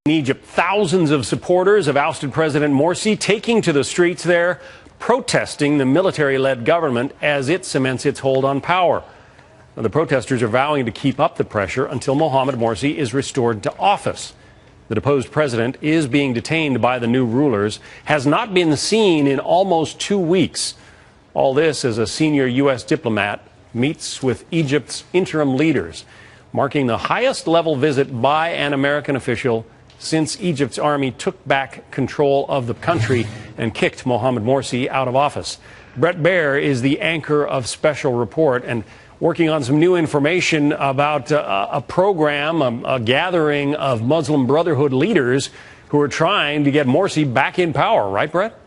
In Egypt, thousands of supporters of ousted President Morsi taking to the streets there, protesting the military-led government as it cements its hold on power. Now, the protesters are vowing to keep up the pressure until Mohamed Morsi is restored to office. The deposed president is being detained by the new rulers, has not been seen in almost 2 weeks. All this as a senior U.S. diplomat meets with Egypt's interim leaders, marking the highest level visit by an American official since Egypt's army took back control of the country and kicked Mohamed Morsi out of office. Brett Baer is the anchor of Special Report and working on some new information about a program, a gathering of Muslim Brotherhood leaders who are trying to get Morsi back in power. Right, Brett?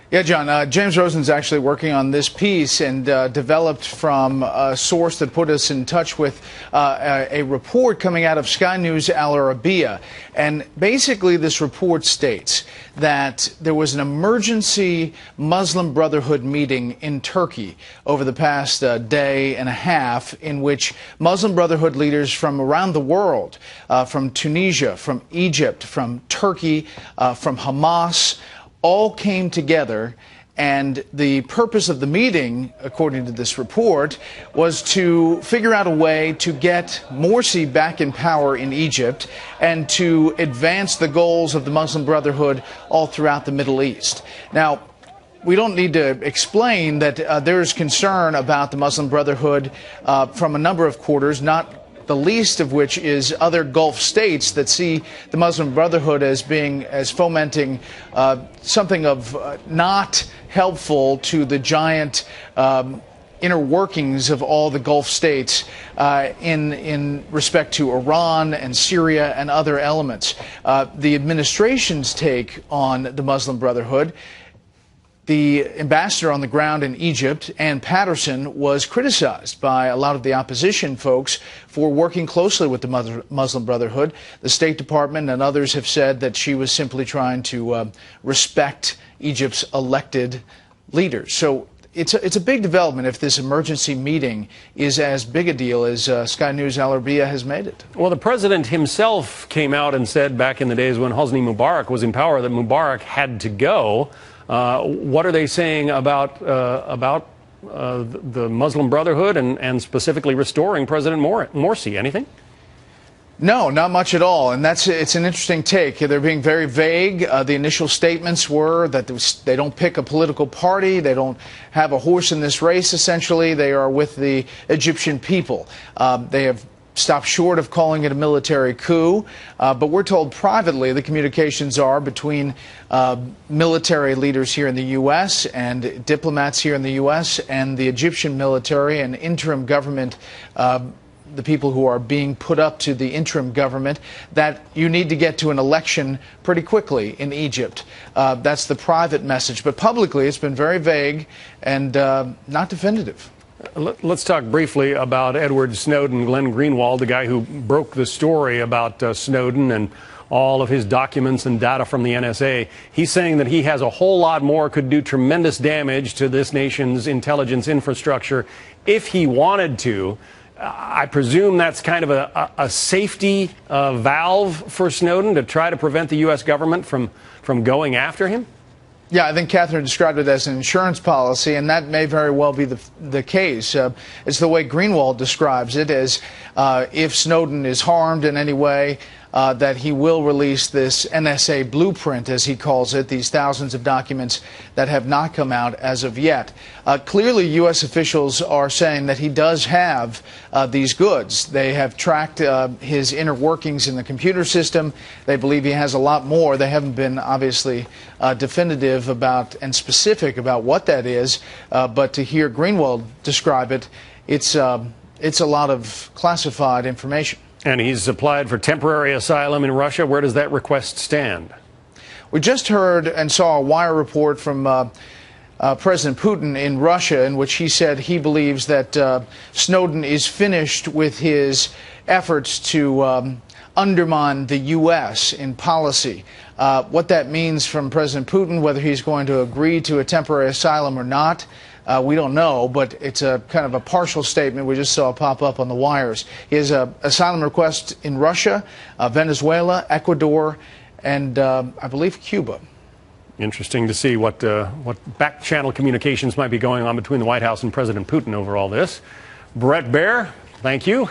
Yeah, John, James Rosen's actually working on this piece and developed from a source that put us in touch with a report coming out of Sky News Al Arabiya. And basically this report states that there was an emergency Muslim Brotherhood meeting in Turkey over the past day and a half in which Muslim Brotherhood leaders from around the world, from Tunisia, from Egypt, from Turkey, from Hamas, all came together, and the purpose of the meeting, according to this report, was to figure out a way to get Morsi back in power in Egypt and to advance the goals of the Muslim Brotherhood all throughout the Middle East. Now, we don't need to explain that there is concern about the Muslim Brotherhood from a number of quarters, not the least of which is other Gulf states that see the Muslim Brotherhood as fomenting something of not helpful to the giant inner workings of all the Gulf states in respect to Iran and Syria and other elements. The administration's take on the Muslim Brotherhood, the ambassador on the ground in Egypt, Ann Patterson, was criticized by a lot of the opposition folks for working closely with the Muslim Brotherhood. The State Department and others have said that she was simply trying to respect Egypt's elected leaders. So it's a big development if this emergency meeting is as big a deal as Sky News Al Arabiya has made it. Well, the president himself came out and said back in the days when Hosni Mubarak was in power that Mubarak had to go. What are they saying about the Muslim Brotherhood and specifically restoring President Morsi? Anything? No, not much at all, and it's an interesting take. They're being very vague. The initial statements were that they don't pick a political party, they don't have a horse in this race, essentially. They are with the Egyptian people. They have stopped short of calling it a military coup, but we're told privately the communications are between military leaders here in the U.S. and diplomats here in the U.S. and the Egyptian military and interim government, the people who are being put up to the interim government, that you need to get to an election pretty quickly in Egypt. That's the private message, but publicly it's been very vague and not definitive. Let's talk briefly about Edward Snowden. Glenn Greenwald, the guy who broke the story about Snowden and all of his documents and data from the NSA. He's saying that he has a whole lot more, could do tremendous damage to this nation's intelligence infrastructure if he wanted to. I presume that's kind of a safety valve for Snowden to try to prevent the U.S. government from going after him? Yeah, I think Catherine described it as an insurance policy, and that may very well be the case. It's the way Greenwald describes it, as if Snowden is harmed in any way, that he will release this NSA blueprint, as he calls it, these thousands of documents that have not come out as of yet. Clearly, U.S. officials are saying that he does have these goods. They have tracked his inner workings in the computer system. They believe he has a lot more. They haven't been obviously definitive about and specific about what that is, but to hear Greenwald describe it, it's a lot of classified information. And he's applied for temporary asylum in Russia. Where does that request stand? We just heard and saw a wire report from President Putin in Russia, in which he said he believes that Snowden is finished with his efforts to undermine the U.S. in policy. What that means from President Putin, whether he's going to agree to a temporary asylum or not, we don't know, but it's a kind of a partial statement we just saw pop up on the wires. He has an asylum request in Russia, Venezuela, Ecuador, and I believe Cuba. Interesting to see what back-channel communications might be going on between the White House and President Putin over all this. Brett Baer, thank you.